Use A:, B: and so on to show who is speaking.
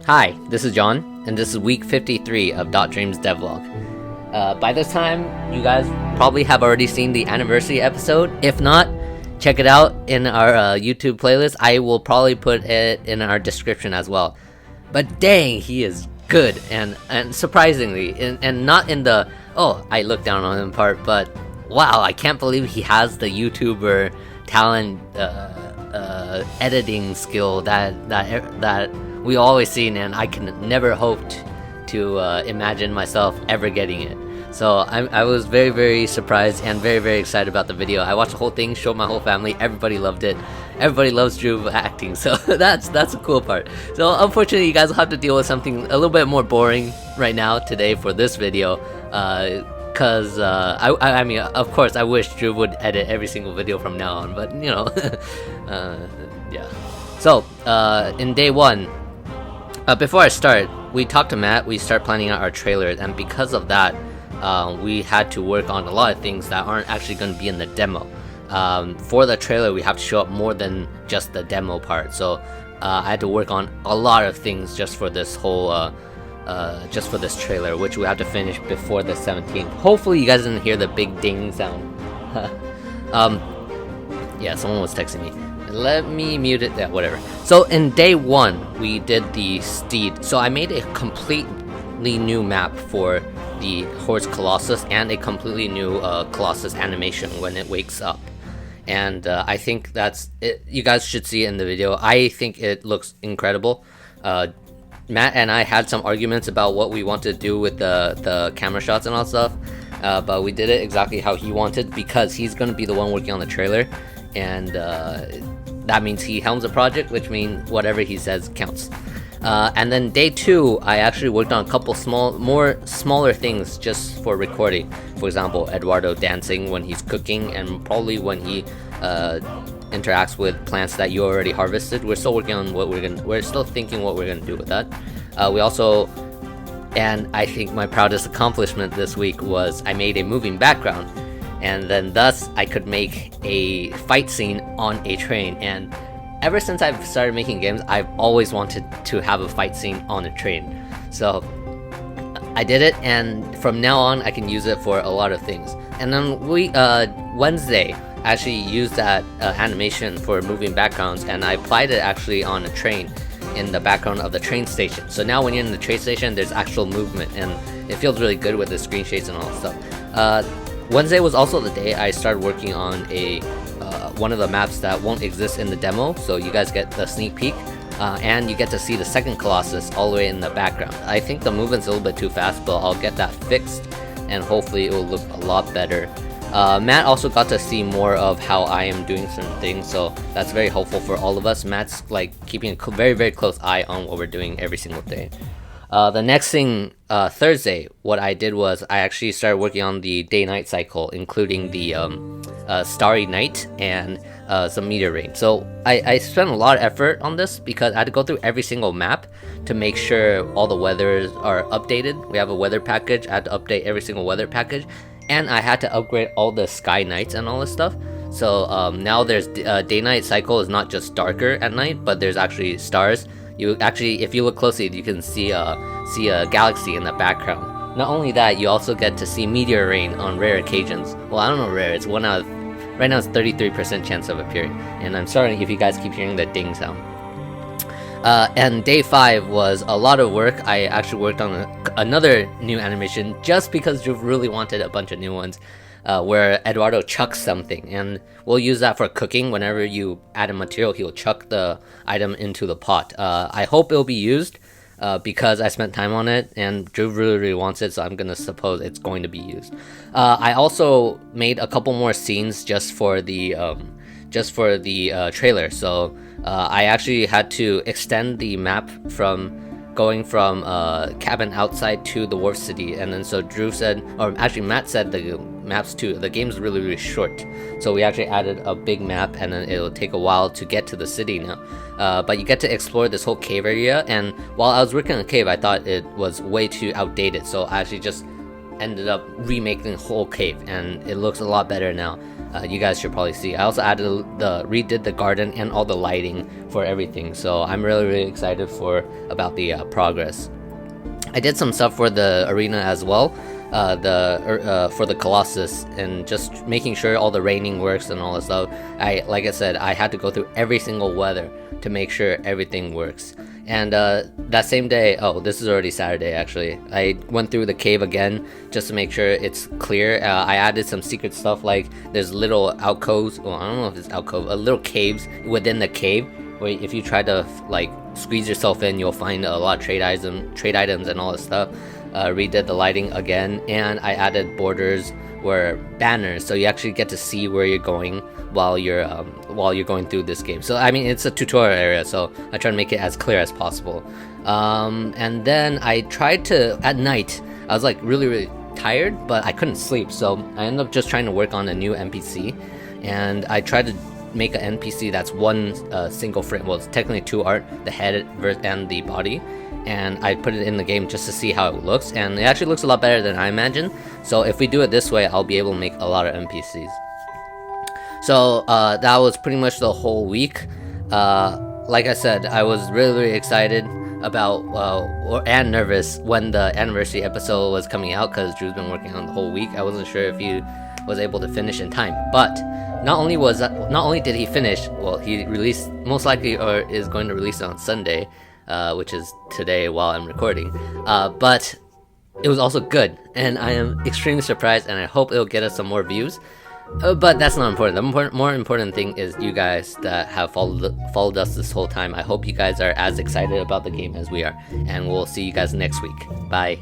A: Hi, this is John, and this is week 53 of Dreams Devlog. By this time, you guys probably have already seen the anniversary episode. If not, check it out in our YouTube playlist. I will probably put it in our description as well. But dang, he is good, and surprisingly, and not in the, oh, I look down on him part, but wow, I can't believe he has the YouTuber talent, editing skill that we always seen, and I can never hoped to imagine myself ever getting it. So I was very, very surprised and very, very excited about the video. I watched the whole thing, showed my whole family, everybody loved it. Everybody loves Dhruv acting, so that's a cool part. So unfortunately, you guys will have to deal with something a little bit more boring right now today for this video, cause I mean, of course, I wish Dhruv would edit every single video from now on, but you know, yeah. So in day one, before I start, we talked to Matt. We start planning out our trailer, and because of that, we had to work on a lot of things that aren't actually going to be in the demo. For the trailer, we have to show up more than just the demo part. So I had to work on a lot of things just for this whole, just for this trailer, which we have to finish before the 17th. Hopefully, you guys didn't hear the big ding sound. Yeah, someone was texting me. Let me mute it. Yeah, whatever. So in day one, we did the steed. So I made a completely new map for the horse Colossus and a completely new Colossus animation when it wakes up. And I think that's it. You guys should see it in the video. I think it looks incredible. Matt and I had some arguments about what we want to do with the camera shots and all stuff, but we did it exactly how he wanted because he's going to be the one working on the trailer, and that means he helms the project, which means whatever he says counts. And then day two, I actually worked on a couple smaller things just for recording. For example, Eduardo dancing when he's cooking, and probably when he interacts with plants that you already harvested. We're still working on we're still thinking what we're gonna do with that. We also, and I think my proudest accomplishment this week was I made a moving background, and then thus I could make a fight scene on a train. And ever since I've started making games, I've always wanted to have a fight scene on a train. So I did it, and from now on I can use it for a lot of things. And then we Wednesday actually used that animation for moving backgrounds, and I applied it actually on a train in the background of the train station. So now when you're in the train station, there's actual movement, and it feels really good with the screen shades and all that stuff. Wednesday was also the day I started working on a one of the maps that won't exist in the demo, so you guys get the sneak peek, and you get to see the second Colossus all the way in the background. I think the movement's a little bit too fast, but I'll get that fixed, and hopefully it will look a lot better. Matt also got to see more of how I am doing certain things, so that's very helpful for all of us. Matt's like keeping a very, very close eye on what we're doing every single day. The next thing, Thursday, what I did was I actually started working on the day-night cycle, including the starry night and some meteor rain. So I spent a lot of effort on this because I had to go through every single map to make sure all the weathers are updated. We have a weather package. I had to update every single weather package, and I had to upgrade all the sky nights and all this stuff. So now there's day-night cycle is not just darker at night, but there's actually stars. You actually, if you look closely, you can see a galaxy in the background. Not only that, you also get to see meteor rain on rare occasions. Well, I don't know rare. It's right now it's 33% chance of appearing. And I'm sorry if you guys keep hearing the ding sound. And day 5 was a lot of work. I actually worked on another new animation just because Dhruv really wanted a bunch of new ones. Where Eduardo chucks something, and we'll use that for cooking. Whenever you add a material, he'll chuck the item into the pot. I hope it'll be used because I spent time on it, and Dhruv really, really wants it, so I'm gonna suppose it's going to be used. I also made a couple more scenes just for the trailer. So I actually had to extend the map from going from cabin outside to the wharf city, and then so Dhruv said, or actually Matt said, the game's really, really short, so we actually added a big map, and then it'll take a while to get to the city now, but you get to explore this whole cave area. And while I was working on the cave, I thought it was way too outdated, so I actually just ended up remaking the whole cave, and it looks a lot better now. you guys should probably see. I also redid the garden and all the lighting for everything, so I'm really excited about the progress. I did some stuff for the arena as well, for the Colossus, and just making sure all the raining works and all that stuff. Like I said, I had to go through every single weather to make sure everything works. And that same day, oh, this is already Saturday actually, I went through the cave again just to make sure it's clear. I added some secret stuff, like there's little alcoves, well, I don't know if it's alcove, little caves within the cave, where if you try to like squeeze yourself in, you'll find a lot of trade items and all this stuff. Redid the lighting again, and I added borders were banners, so you actually get to see where you're going while you're going through this game. So I mean, it's a tutorial area, so I try to make it as clear as possible. And then I tried to, at night, I was like really tired, but I couldn't sleep, so I ended up just trying to work on a new NPC, and I tried to make an NPC that's one single frame. Well, it's technically two art, the head and the body, and I put it in the game just to see how it looks, and it actually looks a lot better than I imagined. So if we do it this way, I'll be able to make a lot of NPCs. So that was pretty much the whole week. Like I said, I was really excited about and nervous when the anniversary episode was coming out, because Drew's been working on the whole week. I wasn't sure if he was able to finish in time, but not only did he finish, well, he released, most likely, or is going to release it on Sunday, which is today while I'm recording, but it was also good, and I am extremely surprised, and I hope it'll get us some more views. But that's not important. The more important thing is you guys that have followed us this whole time. I hope you guys are as excited about the game as we are, and we'll see you guys next week. Bye.